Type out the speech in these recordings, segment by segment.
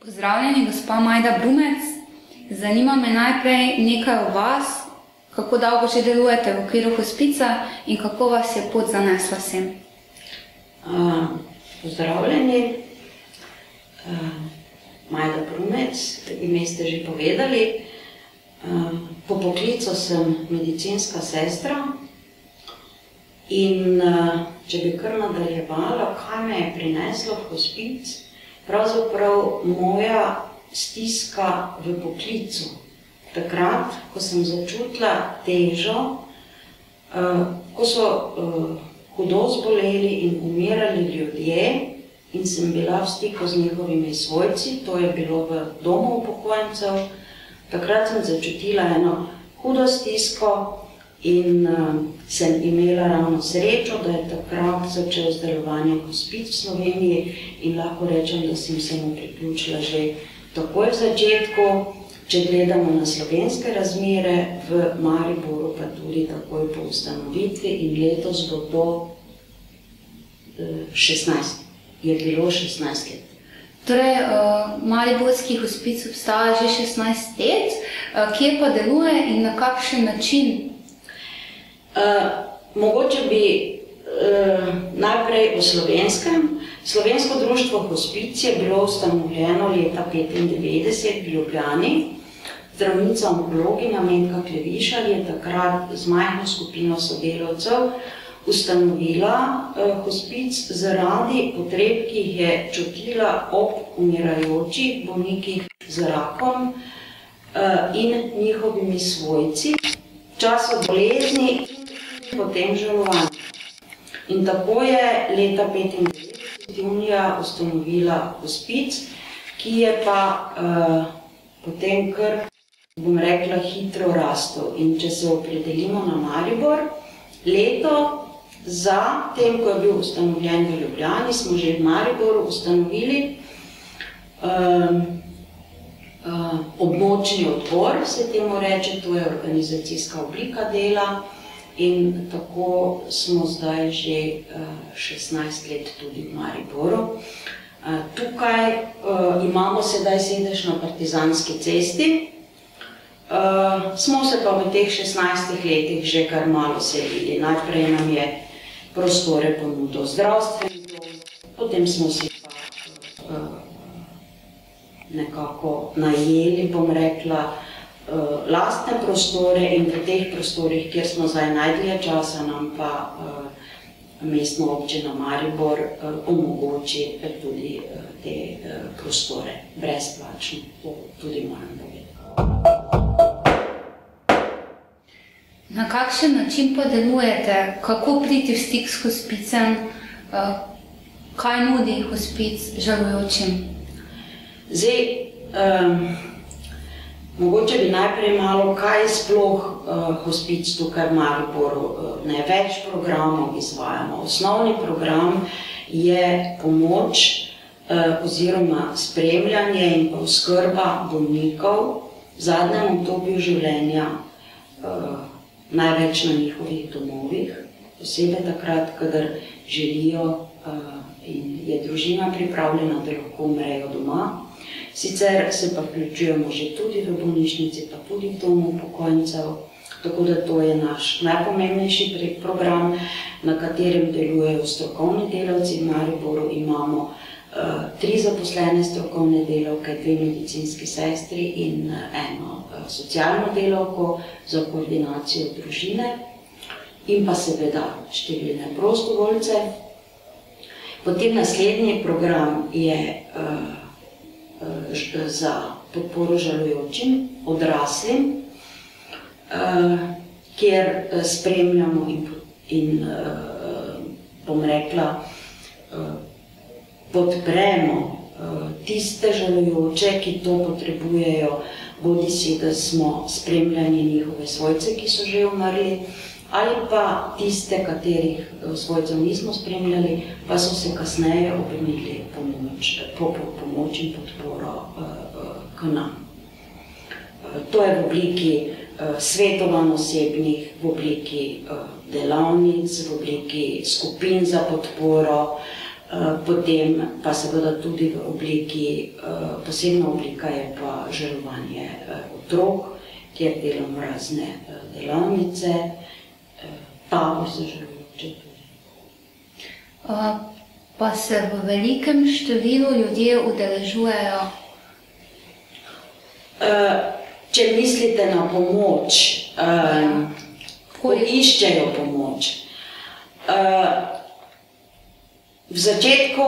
Pozdravljeni, gospa Majda Brumec. Zanima me najprej nekaj o vas, kako dolgo že delujete v okviru hospica in kako vas je pot zanesla sem. Pozdravljeni, Majda Brumec, ime ste že povedali. Po poklicu sem medicinska sestra in če bi kar nadaljevala, kaj me je prineslo v hospic, pravzaprav moja stiska v poklicu. Takrat, ko sem začutila težo, ko so hudo zboleli in umirali ljudje in sem bila v stiku z njihovimi svojci, to je bilo v domu upokojencev, takrat sem začutila eno hudo stisko in sem imela ravno srečo, da je takrat začel z delovanjem hospic v Sloveniji in lahko rečem, da sem se mu priključila že takoj v začetku. Če gledamo na slovenske razmere, v Mariboru pa tudi takoj po ustanovitvi in letos bo to 16, je bilo 16 let. Torej, Mariborski hospic obstaja že 16 let, kje pa deluje in na kakšen način? Mogoče bi najprej o slovenskem. Slovensko društvo Hospic je bilo ustanovljeno leta 1995 v Ljubljani. Zdravnica onkologinja Menka Klevišar je takrat z majhno skupino sodelavcev ustanovila hospic zaradi potreb, ki jih je čutila ob umirajočih bolnikih z rakom in njihovimi svojci v času bolezni in potem žalovanja. In tako je leta 1995 junija ustanovila hospic, ki je pa potem kar, bom rekla, hitro rastel. In če se opredelimo na Maribor, leto za tem, ko je bil ustanovljen v Ljubljani, smo že v Mariboru ustanovili območni odbor, se temu reče, to je organizacijska oblika dela in tako smo zdaj že 16 let tudi v Mariboru. Tukaj imamo sedaj sedež na Partizanski cesti. Smo se pa v teh 16 letih že kar malo selili. Najprej nam je prostore ponudil zdravstveni dom, potem smo si pa nekako najeli, bom rekla, lastne prostore in v teh prostorih, kjer smo zdaj najdlje časa, nam pa mestna občina Maribor omogoči tudi te prostore brezplačno, to tudi moram povedati. Na kakšen način pa delujete? Kako priti v stik s hospicem? Kaj nudi hospic žalujočim? Zdaj, mogoče bi najprej malo, kaj sploh hospic tukaj v Mariboru. Več programov izvajamo. Osnovni program je pomoč oziroma spremljanje in pa oskrba bolnikov v zadnjem obdobju življenja, največ na njihovih domovih, posebej takrat, kadar želijo in je družina pripravljena, da lahko umrejo doma. Sicer se pa vključujemo že tudi v bolnišnici, pa tudi v domu upokojencev, tako da to je naš najpomembnejši program, na katerem delujejo strokovni delavci. V Mariboru imamo 3 zaposlene strokovne delavke, 2 medicinski sestri in eno socialno delavko za koordinacijo družine in pa seveda številne prostovoljce. Potem naslednji program je za podporo žalujočim, odraslim, kjer spremljamo in bom rekla, podpremo tiste žalujoče, ki to potrebujejo, bodisi da smo spremljali njihove svojce, ki so že umrli, ali pa tiste, katerih svojcev nismo spremljali, pa so se kasneje obrnili po pomoč in podporo k nam. To je v obliki svetovanj osebnih, v obliki delavnic, v obliki skupin za podporo, Potem pa seveda tudi v obliki, posebna oblika je pa žalovanje otrok, kjer delamo razne delavnice, tabor za žalujoče tudi. Pa se v velikem številu ljudje udeležujejo? Če mislite na pomoč, ko iščejo pomoč. V začetku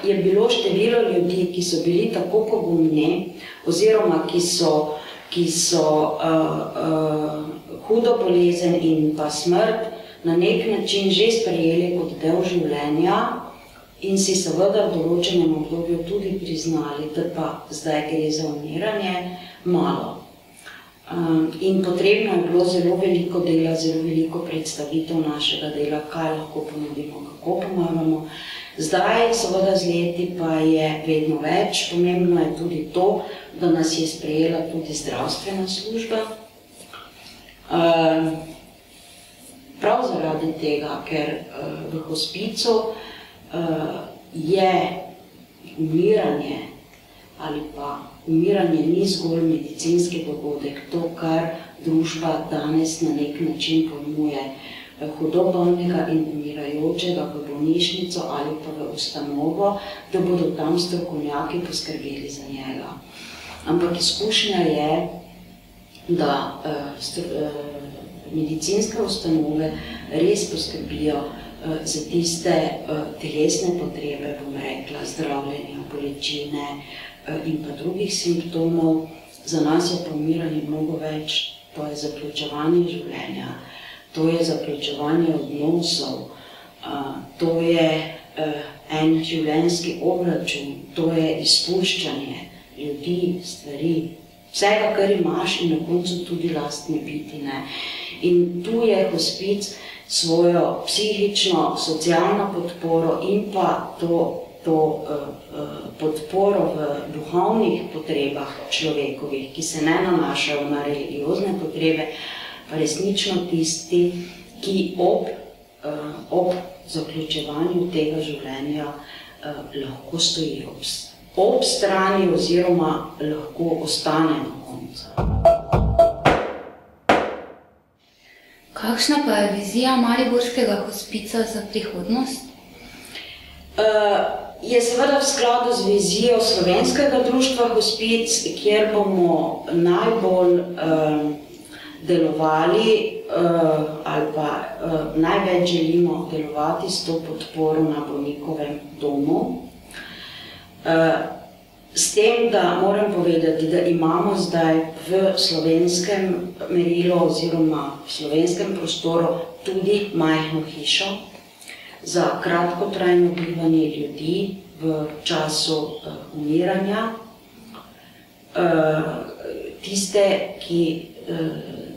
je bilo število ljudi, ki so bili tako pogumni, oziroma ki so hudo bolezen in pa smrt na nek način že sprejeli kot del življenja in si seveda v določenem obdobju tudi priznali, da pa zdaj gre za umiranje, malo. In potrebno je bilo zelo veliko dela, zelo veliko predstavitev našega dela, kaj lahko ponudimo, kako pomagamo. Zdaj, seveda z leti, pa je vedno več. Pomembno je tudi to, da nas je sprejela tudi zdravstvena služba. Prav zaradi tega, ker v hospicu je umiranje ali pa umiranje ni zgolj medicinski dogodek, to, kar družba danes na nek način pojmuje hudo bolnega in umirajočega v bolnišnico ali pa v ustanovo, da bodo tam strokovnjaki poskrbeli za njega. Ampak izkušnja je, da medicinske ustanove res poskrbijo za tiste telesne potrebe, bom rekla, zdravljenja, bolečine in pa drugih simptomov. Za nas je pa umiranje mnogo več, to je zaključevanje življenja, to je zaključevanje odnosov, to je en življenjski obračun, to je izpuščanje ljudi, stvari, vsega, kar imaš in na koncu tudi lastne biti. In tu je hospic svojo psihično, socialno podporo in pa to podporo v duhovnih potrebah človekovih, ki se ne nanašajo na religiozne potrebe, pa resnično tisti, ki ob zaključevanju tega življenja lahko stoji ob strani oziroma lahko ostane na koncu. Kakšna pa je vizija mariborskega hospica za prihodnost? Je seveda v skladu z vizijo Slovenskega društva Hospic, kjer bomo najbolj delovali ali pa največ želimo delovati s to podporo na bolnikovem domu. S tem, da moram povedati, da imamo zdaj v slovenskem merilu oziroma v slovenskem prostoru tudi majhno hišo za kratkotrajno bivanje ljudi v času umiranja. Tiste, ki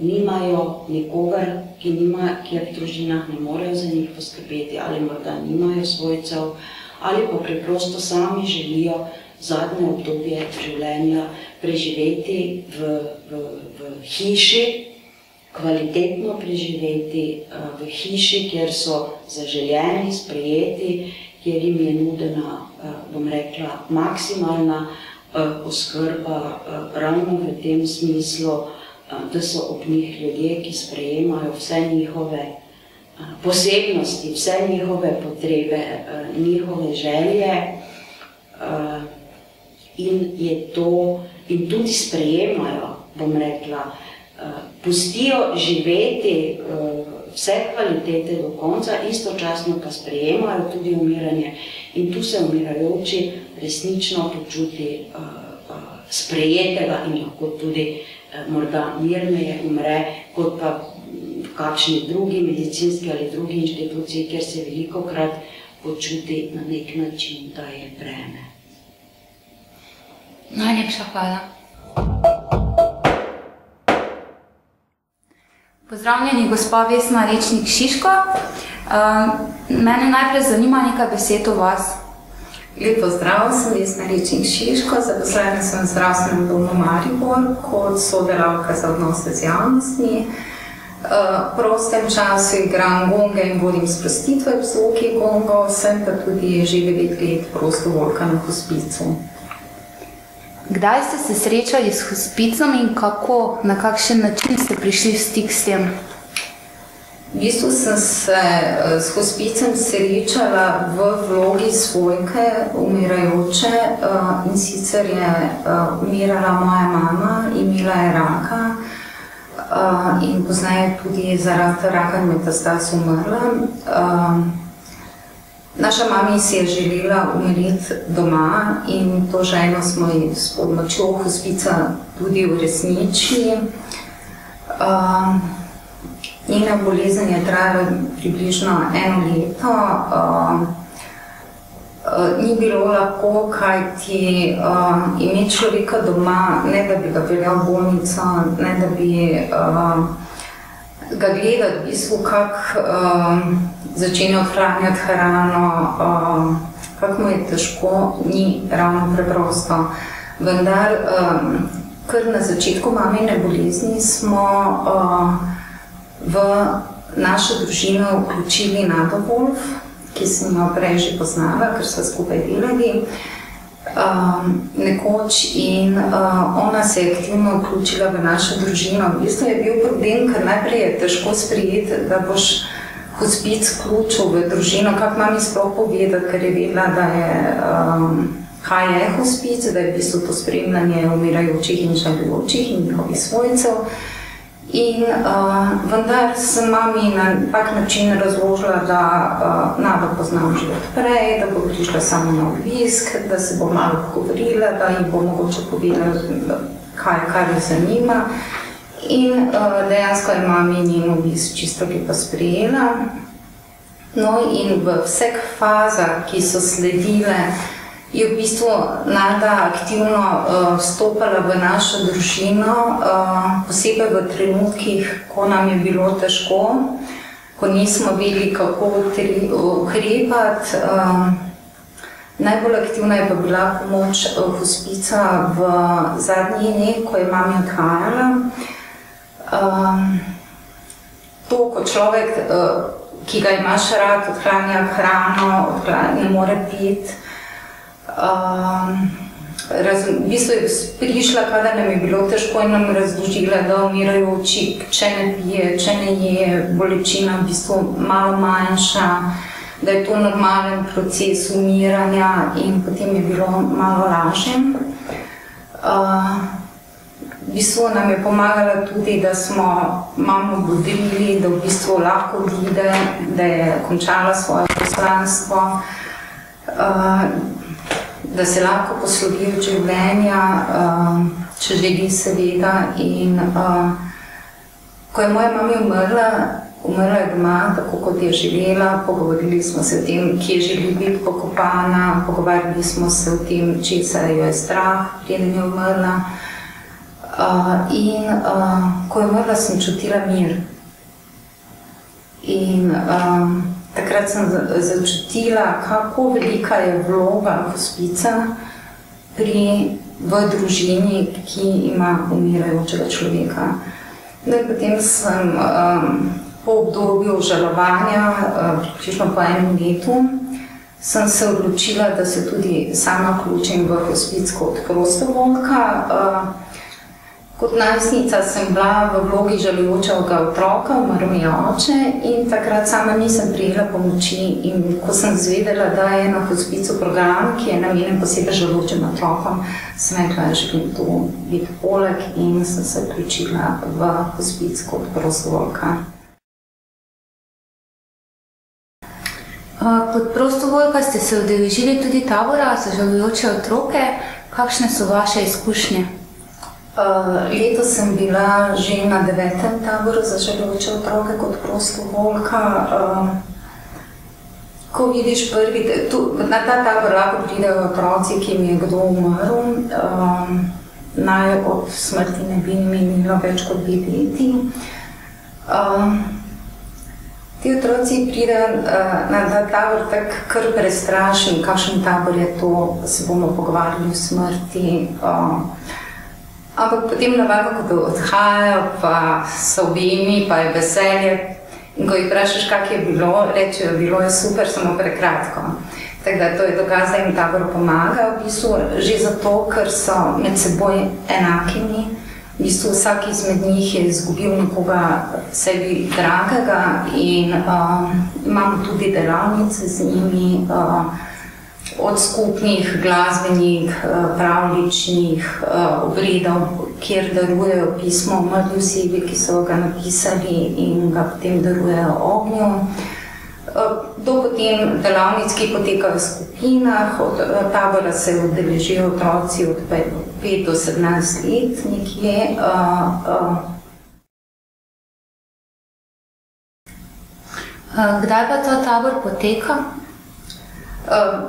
nimajo nikogar, ki v družinah ne morejo za njih poskrbeti ali morda nimajo svojcev ali pa preprosto sami želijo zadnje obdobje življenja preživeti v hiši, kvalitetno preživeti v hiši, kjer so zaželjeni, sprejeti, kjer jim je nudena, bom rekla, maksimalna oskrba ravno v tem smislu, da so ob njih ljudje, ki sprejemajo vse njihove posebnosti, vse njihove potrebe, njihove želje in tudi sprejemajo, bom rekla, pustijo živeti vse kvalitete do konca, istočasno pa sprejemajo tudi umiranje in tu se umirajoči resnično počuti sprejetega in lahko tudi morda mirneje umre, kot pa v kakšni drugi medicinski ali drugi inštituciji, kjer se velikokrat počuti na nek način, da je breme. Najlepša hvala. Pozdravljeni, gospa Vesna Rečnik-Šiško. Mene najprej zanima nekaj besed o vas. Lep pozdrav, sem Vesna Rečnik-Šiško, zaposlena sem v zdravstvenem domu Maribor kot sodelavka za odnose z javnostmi. V prostem času igram gonge in vodim sprostitve v zvoki gongov, sem pa tudi že 9 let prostovoljka na hospicu. Kdaj ste se srečali s hospicom in kako, na kakšen način ste prišli v stik s tem? V bistvu sem se s hospicem srečala v vlogi svojke umirajoče in sicer je umirala moja mama, imela je raka in pozneje tudi zaradi raka in metastaz umrla. Naša mami si je želela umreti doma in to željo smo ji s pomočjo hospica tudi uresničili. Njena bolezen je trajala približno 1 leto. Ni bilo lahko, kajti imeti človeka doma, ne da bi ga peljal v bolnico, ne da bi ga gledati, v bistvu, kako začenja odhranjati hrano, kako mu je težko, ni ravno preprosto. Vendar, kar na začetku mamine bolezni smo v našo družino vključili Nado Wolf, ki sem jo prej že poznala, ker sva skupaj delali nekoč in ona se je aktivno vključila v našo družino. V bistvu je bil problem, ker najprej je težko sprejeti, da boš hospic vključil v družino, kako mami sploh povedati, ker je vedela, da je kaj je hospic, da je v bistvu to spremljanje umirajočih in žalujočih in njihovih svojcev. In vendar sem mami na tak način razložila, da Nado poznam že odprej, da bo prišla samo na obisk, da se bo malo pogovorila, da ji bo mogoče povedala, kar jo zanima. In dejansko je mami njen obisk čisto lepo sprejela. No in v vseh fazah, ki so sledile, je v bistvu Nada aktivno vstopala v našo družino, posebej v trenutkih, ko nam je bilo težko, ko nismo vedeli, kako ukrepati. Najbolj aktivna je pa bila pomoč hospica v zadnjih dneh, ko je mami odhajala. To, ko človek, ki ga imaš rad, odhranja hrano, ne more piti, v bistvu je prišla, kadar nam je bilo težko in nam razložila, da umirajoči, če ne pije, če ne je, bolečina v bistvu malo manjša, da je to normalen proces umiranja in potem je bilo malo lažje. V bistvu nam je pomagala tudi, da smo mamo bodrili, da v bistvu lahko odide, da je končala svoje poslanstvo, da se lahko poslovi od življenja, če želi seveda. In ko je moja mama umrla je doma, tako kot je želela, pogovorili smo se o tem, kje želi biti pokopana, pogovarjali smo se o tem, česa jo je strah, preden je umrla. In ko je umrla, sem čutila mir. In takrat sem začutila, kako velika je vloga hospica v družini, ki ima umirajočega človeka. Potem sem po obdobju žalovanja, približno po 1 letu, sem se odločila, da se tudi sama vključim v hospic kot prostovoljka. Kot najstnica sem bila v vlogi žalujočega otroka, umrl mi je oče in takrat sama nisem prijela pomoči. In ko sem izvedela, da je na hospicu program, ki je namenjen posebej žalujočim otrokom, sem rekla, da želim tu biti poleg in sem se vključila v hospic kot prostovoljka. Kot prostovoljka ste se udeležili tudi tabora za žalujoče otroke. Kakšne so vaše izkušnje? Letos sem bila že na 9. taboru za žalujoče otroke kot prostovoljka. Ko vidiš na ta tabor lahko pridejo otroci, ki jim je kdo umrl, naj od smrti ne bi minilo več kot 2 leti. Ti otroci pridejo na ta tabor tako kar prestrašeni, kakšen tabor je to, se bomo pogovarjali o smrti. Ampak potem navadno, ko odhajajo, pa so objemi, pa je veselje. In ko jih vprašaš, kak je bilo, rečejo, bilo je super, samo prekratko. Tako da to je dokaz, da jim tabor pomaga, v bistvu že zato, ker so med seboj enakimi. V bistvu vsak izmed njih je izgubil nekoga sebi dragega in imamo tudi delavnice z njimi, od skupnih glasbenih, pravljičnih obredov, kjer darujejo pismo mrtvi osebi, ki so ga napisali in ga potem darujejo ognju. Do potem delavnic, ki potekajo v skupinah, od tabora se udeležijo otroci od 5 do 17 let nekje. Kdaj pa ta tabor poteka?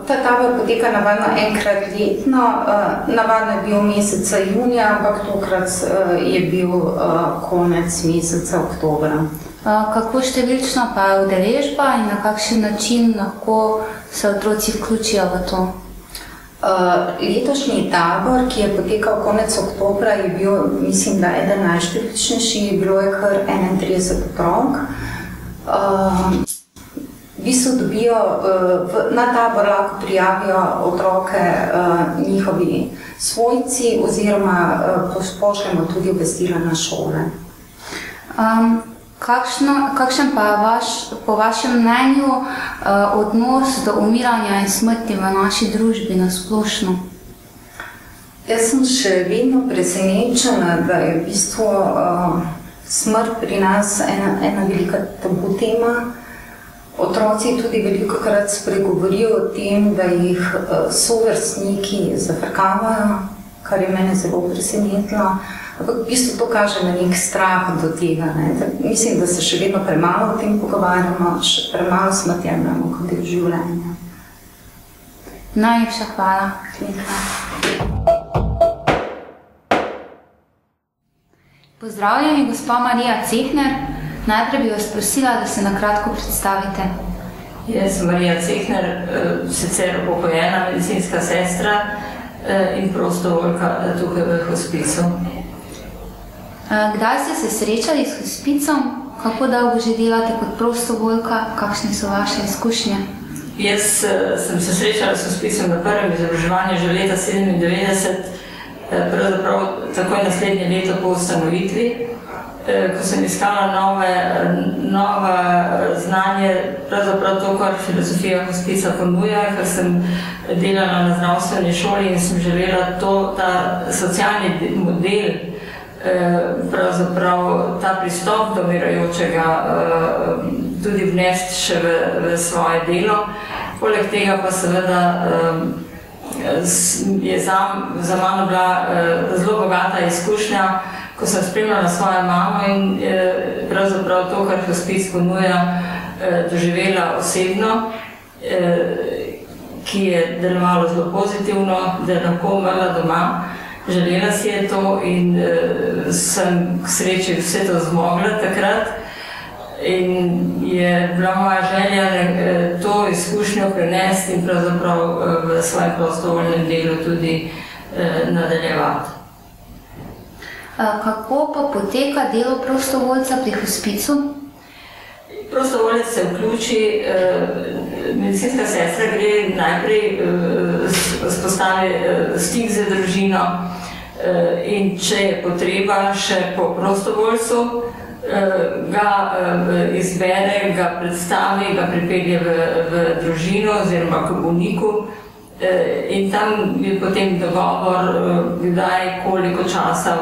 Ta tabor poteka navadno enkrat letno, navadno je bil meseca junija, ampak tokrat je bil konec meseca oktobra. Kako številčna pa je udeležba in na kakšen način lahko se otroci vključijo v to? Letošnji tabor, ki je potekal konec oktobra, je bil, mislim, da eden najštevilčnejši, bilo je kar 31 otrok. V bistvu dobijo, na tabor lahko prijavijo otroke njihovi svojci oziroma pošljemo tudi obvestila na šole. Kakšen pa je po vašem mnenju odnos do umiranja in smrti v naši družbi na splošno? Jaz sem še vedno presenečena, da je v bistvu smrt pri nas ena velika tabu tema. Otroci tudi velikokrat spregovorijo o tem, da jih sovrstniki zafrkavajo, kar je mene zelo presenetilo. Ampak v bistvu to kaže na nek strah do tega. Mislim, da se še vedno premalo o tem pogovarjamo, še premalo smrt jemljamo kot del življenja. Najlepša hvala. Pozdravljeni, gospa Marija Cehner. Najprej bi vas prosila, da se na kratko predstavite. Jaz sem Marija Cehner, sicer upokojena medicinska sestra in prostovoljka tukaj v hospicu. Kdaj ste se srečali s hospicom? Kako dolgo že delate kot prostovoljka? Kakšne so vaše izkušnje? Jaz sem se srečala s hospicom na prvem izobraževanju že leta 1997, pravzaprav takoj naslednje leto po ustanovitvi. Ko sem iskala nova znanje, pravzaprav to, kar filozofija hospica ponuja, ker sem delala na zdravstveni šoli in sem želela ta socialni model, pravzaprav ta pristop do umirajočega tudi vnesti še v svoje delo. Poleg tega pa seveda je za mano bila zelo bogata izkušnja, ko sem spremljala svojo mamo in pravzaprav to, kar hospic ponuja, doživela osebno, ki je delovalo zelo pozitivno, da je lahko umrla doma. Želela si je to in sem k sreči vse to zmogla takrat. In je bila moja želja to izkušnjo prenesti in pravzaprav v svojem prostovoljnem delu tudi nadaljevati. Kako pa poteka delo prostovoljca pri hospicu? Prostovoljec se vključi, medicinska sestra gre najprej vzpostavi stik z družino in če je potreba še po prostovoljcu, ga izbere, ga predstavi, ga pripelje v družino oziroma k bolniku in tam je potem dogovor, kdaj, koliko časa,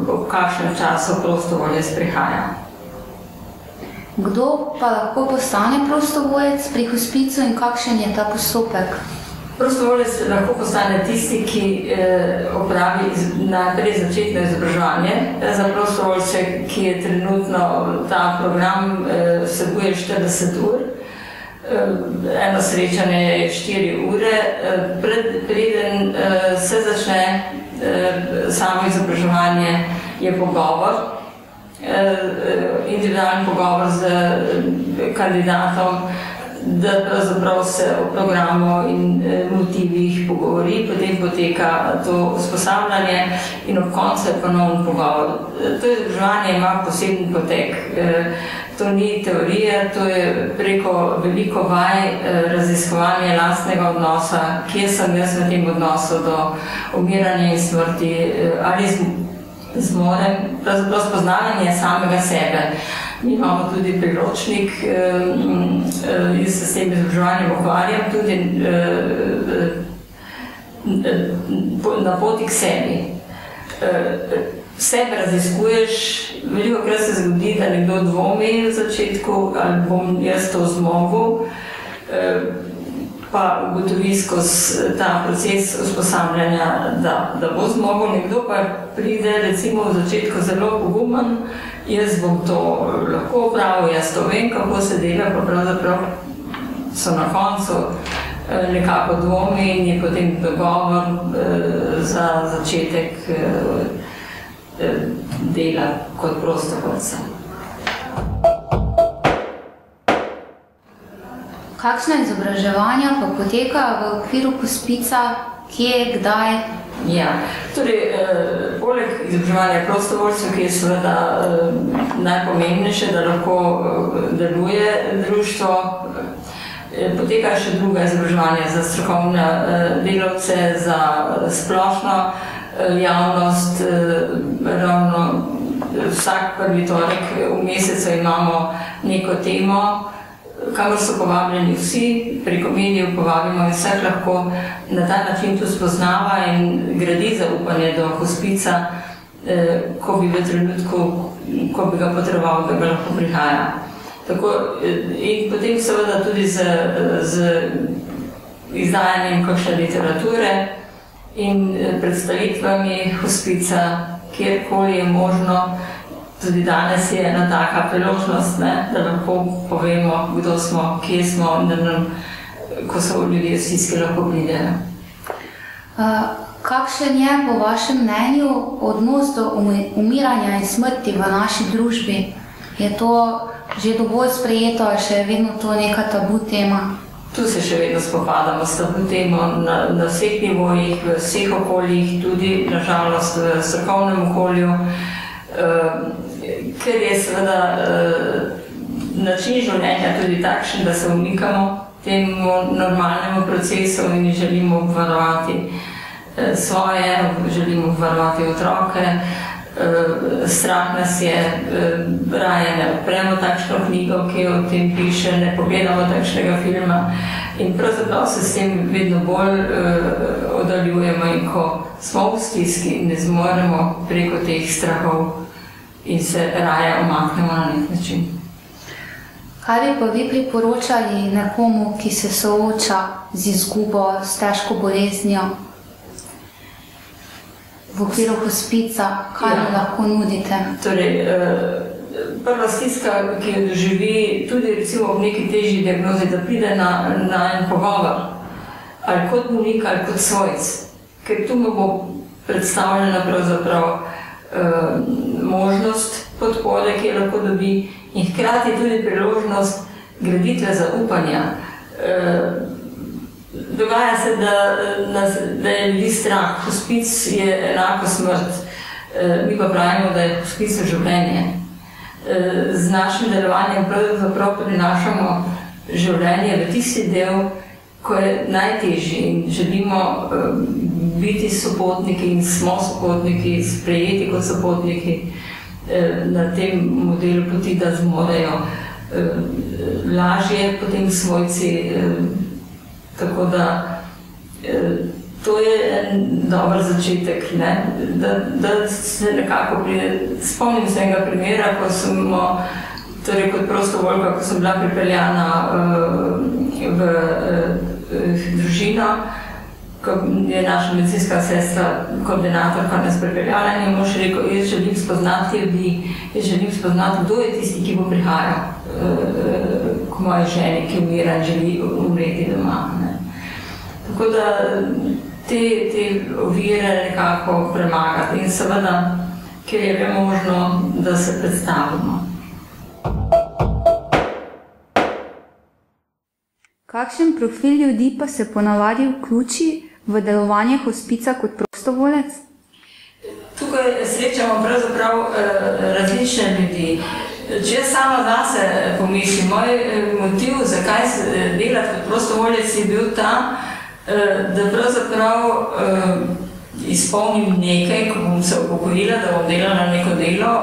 v kakšnem času prostovoljec prihaja. Kdo pa lahko postane prostovoljec pri hospicu in kakšen je ta postopek? Prostovoljec lahko postane tisti, ki opravi najprej začetno izobraževanje. Za prostovoljce, ki je trenutno ta program vsebuje 40 ur. Eno srečanje je 4 ure. Preden se začne samo izobraževanje, je pogovor. Individualni pogovor z kandidatom, da pravzaprav se o programu in motivih pogovori, potem poteka to usposabljanje in ob koncu je ponovno pogovor. To izobraževanje ima poseben potek. To ni teorija, to je preko veliko vaj raziskovanje lastnega odnosa, kje sem jaz v tem odnosu do umiranja in smrti, ali zmorem, pravzaprav spoznavanje samega sebe. Mi imamo tudi priročnik, jaz se s tem izobraževanjem ukvarjam tudi na poti k sebi. Sebe raziskuješ, veliko krat se zgodi, da nekdo dvomi v začetku, ali bom jaz to zmogel, pa ugotovi skozi ta proces usposabljanja, da bo zmogel, nekdo pa pride recimo v začetku zelo pogumen, jaz bom to lahko opravil, jaz to vem, kako se dela, pa pravzaprav so na koncu nekako dvomi in je potem dogovor za začetek dela kot prostovoljca. Kakšna izobraževanja pa poteka v okviru hospica, kje, kdaj? Ja, torej, poleg izobraževanja prostovoljcev, ki je seveda najpomembnejše, da lahko deluje društvo, potekajo še druga izobraževanja za strokovne delavce, za splošno javnost. Ravno vsak prvi torek v mesecu imamo neko temo, kamor so povabljeni vsi, preko medijev povabimo in vsak lahko na ta način to spoznava in gradi zaupanje do hospica, ko bi v trenutku, ko bi ga potreboval, da ga lahko prihaja. Tako, in potem seveda tudi z izdajanjem kakšne literature in predstavitvami hospica, kjerkoli je možno. Tudi danes je ena taka priložnost, da lahko povemo, kdo smo, kje smo, ko so ljudje v stiski, lahko pridejo. Kakšen je po vašem mnenju odnos do umiranja in smrti v naši družbi? Je to že dovolj sprejeto, ali še je vedno to neka tabu tema? Tu se še vedno spopadamo s tabu temo na vseh nivojih, v vseh okoljih, tudi nažalost v strokovnem okolju, ker je seveda način življenja tudi takšen, da se umikamo temu normalnemu procesu in želimo obvarovati svoje, želimo obvarovati otroke. Strah nas je, raje ne odpremo takšno knjigo, ki o tem piše, ne pogledamo takšnega filma in pravzaprav se s tem vedno bolj oddaljujemo in ko smo v stiski in ne zmoremo preko teh strahov in se raje omaknemo na nek način. Kaj bi pa vi priporočali nekomu, ki se sooča z izgubo, s težko boleznijo? V okviru hospica, kaj lahko nudite? Torej, prva stiska, ki jo doživi tudi recimo v neki težji diagnozi, da pride na en pogovor, ali kot bolnik, ali kot svojc, ker tu mu bo predstavljena pravzaprav možnost podpore, ki jo lahko dobi in hkrati tudi priložnost graditve zaupanja. Dogaja se, da je ljudi strah. Hospic je enako smrt. Mi pa pravimo, da je hospic življenje. Z našim delovanjem pravzaprav prinašamo življenje v tisti del, ko je najtežji in želimo biti sopotniki in smo sopotniki, sprejeti kot sopotniki na tem modelu poti, da zmorejo lažje potem svojci. Tako da to je en dober začetek, da se nekako pride. Spomnim se enega primera, ko smo, torej kot prostovoljka, ko sem bila pripeljana v družino, ko je naša medicinska sestra, koordinatorka nas pripeljala in je mož rekel, jaz želim spoznati ljudi, jaz želim spoznati, kdo je tisti, ki bo prihajal k moji ženi, ki umira in želi umreti doma. Tako da te ovire nekako premagati in seveda, ker je možno, da se predstavimo. Kakšen profil ljudi pa se ponavadi vključi v delovanje hospica kot prostovoljec? Tukaj srečamo pravzaprav različne ljudi. Če sama zase pomislim, moj motiv, zakaj delati kot prostovoljec, je bil ta, da pravzaprav izpolnim nekaj, ko bom se upokojila, da bom delala neko delo,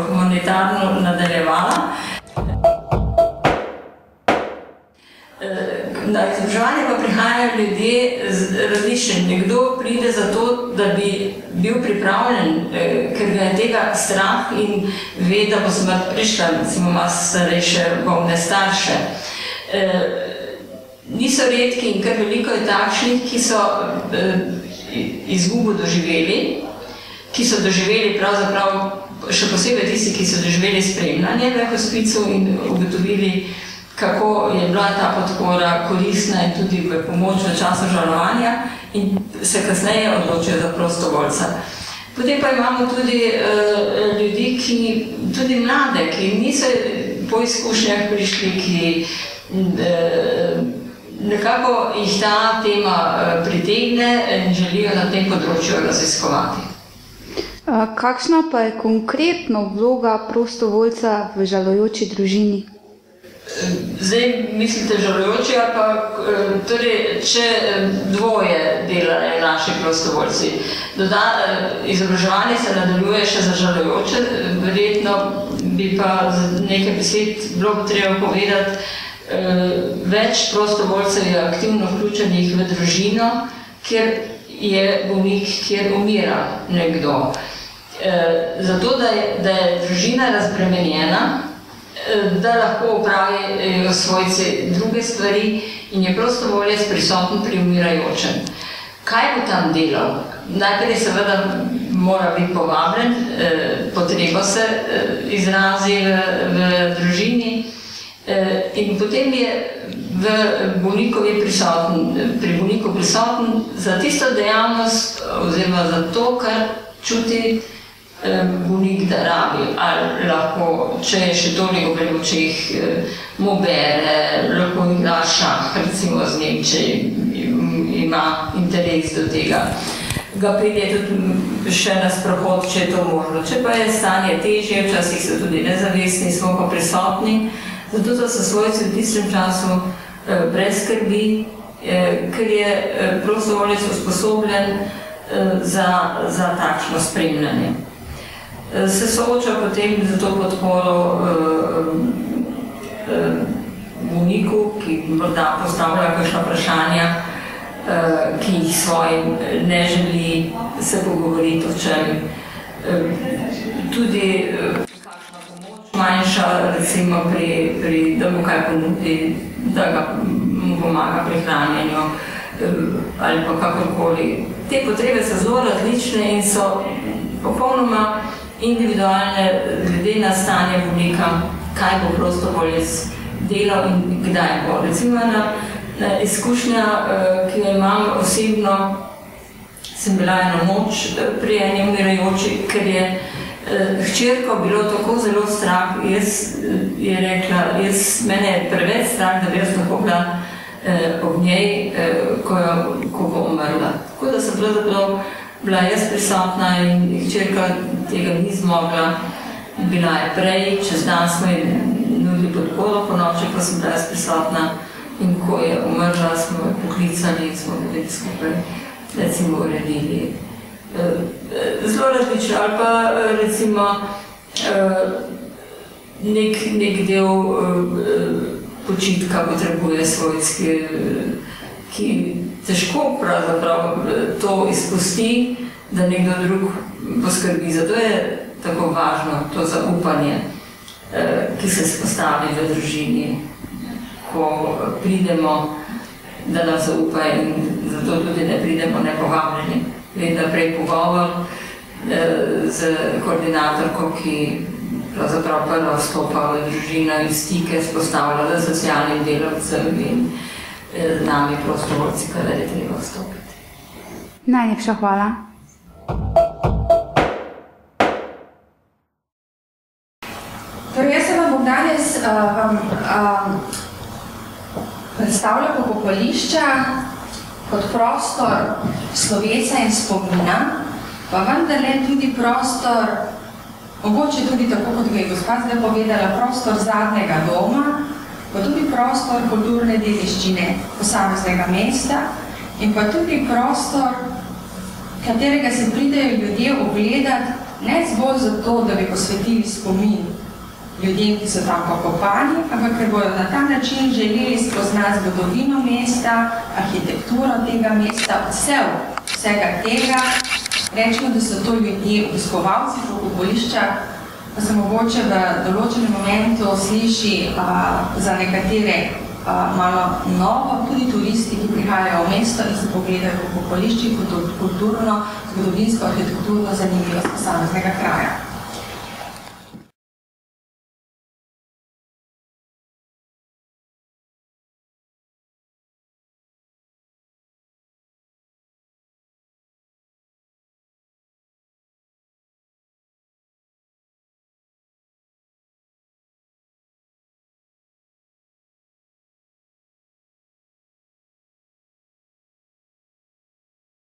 humanitarno nadaljevala. Na izobraževanje pa prihajajo ljudje različni. Nekdo pride zato, da bi bil pripravljen, ker ga je tega strah in ve, da bo smrt prišla, recimo ima starejše bolne starše. Niso redki in kar veliko je takšnih, ki so izgubo doživeli, ki so doživeli pravzaprav, še posebej tisti, ki so doživeli spremljanje v hospicu in ugotovili, kako je bila ta podpora koristna in tudi v pomoč v času žalovanja in se kasneje odločijo za prostovoljca. Potem pa imamo tudi ljudi, tudi mlade, ki niso po izkušnjah prišli, ki nekako jih ta tema pritegne in želijo na tem področju raziskovati. Kakšna pa je konkretno vloga prostovoljca v žalujoči družini? Zdaj mislite žalujoči, ali pa torej, če dvoje delajo naši prostovoljci. Izobraževanje se nadaljuje še za žalujoče, verjetno bi pa nekaj besed bilo treba povedati. Več prostovoljcev je aktivno vključenih v družino, kjer je bolnik, kjer umira nekdo. Zato, da je družina razbremenjena, da lahko opravijo svojci druge stvari in je prostovoljec prisoten pri umirajočem. Kaj bo tam delal? Najprej seveda mora biti povabljen, potrebo se izrazi v družini in potem je pri bolniku prisoten za tisto dejavnost oziroma za to, kar čuti bolnik, da rabi, ali lahko, če je še toliko veljavčih, mu bere, lahko igra šah, recimo z njim, če ima interes do tega. Ga pride tudi še na sprehod, če je to možno. Če pa je stanje težje, včasih so tudi nezavestni, smo pa prisotni, zato so svojci v tistem času brez skrbi, ker je prostovoljec usposobljen za takšno spremljanje. Se sooča potem za to podporo bolniku, ki morda postavlja kakšna vprašanja, ki jih svojim ne želi se pogovoriti o čem. Tudi kakšna pomoč manjša, recimo da mu kaj ponudi, da mu pomaga pri hranjenju ali pa kakorkoli. Te potrebe so zelo različne in so popolnoma individualne glede na stanje bolnika, kaj bo prostovoljec delal in kdaj bo. Recimo ena izkušnja, ki jo imam osebno, sem bila eno noč pri eni umirajoči, ker je hčerko bilo tako zelo strah, je rekla, mene je preveč strah, da bi jaz lahko bila ob njej, ko bo umrla. Tako da sem bila jaz prisotna in hčerka tega ni zmogla. Bila je prej, čez dan smo ji nudili podporo, po noči pa sem bila jaz prisotna in ko je umrla, smo jo poklicali in smo bili skupaj, recimo, uredili. Zelo različno, ali pa recimo nek del počitka potrebuje svojc, ki težko pravzaprav to izpusti, da nekdo drug poskrbi. Zato je tako važno to zaupanje, ki se spostavi v družini, ko pridemo, da nam zaupajo in zato tudi ne pridemo nepovabljeni. Vedno prej pogovor z koordinatorko, ki pravzaprav prva vstopa v družino in stike spostavlja z socialnim delavcem in z nami prostovoljci, kadar je treba vstopiti. Najlepša hvala. Torej, jaz se vam bom danes predstavlja pokopališča kot prostor slovesa in spomina, pa vendarle tudi prostor, mogoče tudi tako, kot ga je gospa zdaj povedala, prostor zadnjega doma, pa tudi prostor kulturne dediščine posameznega mesta in pa tudi prostor, katerega se pridejo ljudje ogledati, ne zgolj zato, da bi posvetili spomin ljudem, ki so tam pokopani, ampak ker bodo na ta način želeli spoznati zgodovino mesta, arhitekturo tega mesta, vsega tega. Rečemo, da so to ljudje, obiskovalci pokopališča, pa se mogoče v določenem momentu sliši za nekatere malo novo, tudi turisti, ki prihajajo v mesto in se pogledajo pokopališči kot kulturno, zgodovinsko, arhitekturno zanimivost posameznega kraja.